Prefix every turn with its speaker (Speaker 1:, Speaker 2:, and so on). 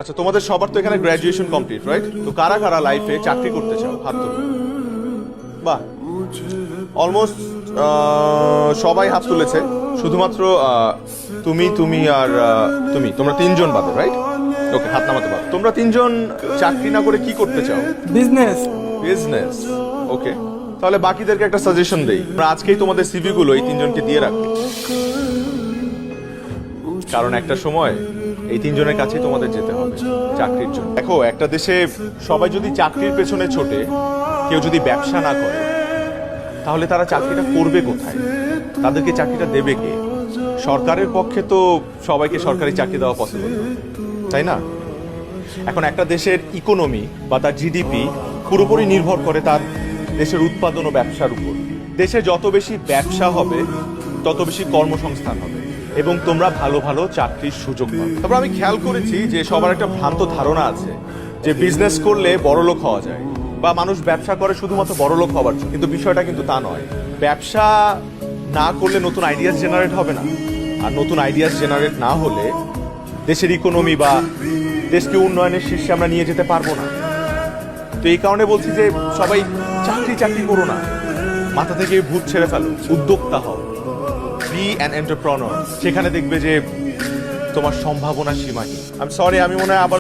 Speaker 1: আচ্ছা, তোমাদের সবার তো এখানে গ্র্যাজুয়েশন কমপ্লিট, রাইট? তো কারা কারা লাইফে চাকরি করতে চাও হাত তুলো। বাহ, অলমোস্ট সবাই হাত তুলেছে। শুধুমাত্র তুমি তুমি আর তোমরা তিনজন বাদে, রাইট? ওকে, হাত নামাতে পারো। তোমরা তিনজন চাকরি না করে কি করতে চাও?
Speaker 2: বিজনেস।
Speaker 1: বিজনেস। ওকে, তাহলে বাকিদেরকে একটা সাজেশন দেই। আমরা আজকেই তোমাদের সিভি গুলো এই তিনজনকে দিয়ে রাখি, কারণ একটা সময় এই তিনজনের কাছেই তোমাদের যেতে হবে চাকরির জন্য। দেখো, একটা দেশে সবাই যদি চাকরির পেছনে ছোটে, কেউ যদি ব্যবসা না করে, তাহলে তারা চাকরিটা করবে কোথায়? তাদেরকে চাকরিটা দেবে কে? সরকারের পক্ষে তো সবাইকে সরকারি চাকরি দেওয়া পসিবল, তাই না? এখন একটা দেশের ইকোনমি বা তার জিডিপি পুরোপুরি নির্ভর করে তার দেশের উৎপাদন ও ব্যবসার উপর। দেশে যত বেশি ব্যবসা হবে, তত বেশি কর্মসংস্থান হবে এবং তোমরা ভালো ভালো চাকরির সুযোগ পাবে। তারপর আমি খেয়াল করেছি যে সবার একটা ভ্রান্ত ধারণা আছে যে বিজনেস করলে বড়লোক হওয়া যায়, বা মানুষ ব্যবসা করে শুধুমাত্র বড়লোক হওয়ার জন্য। কিন্তু বিষয়টা কিন্তু তা নয়। ব্যবসা না করলে নতুন আইডিয়াস জেনারেট হবে না, আর নতুন আইডিয়াস জেনারেট না হলে দেশের ইকোনমি বা দেশকে উন্নয়নের শীর্ষে আমরা নিয়ে যেতে পারবো না। তো এই কারণে বলছি যে সবাই চাকরি চাকরি করো না, মাথা থেকে ভূত ছেড়ে ফেলো, উদ্যোক্তা হও, বি অ্যান এন্টারপ্রেনার। সেখানে দেখবে যে তোমার সম্ভাবনা সীমাহীন। আমি সরি, আমি মনে হয় আবার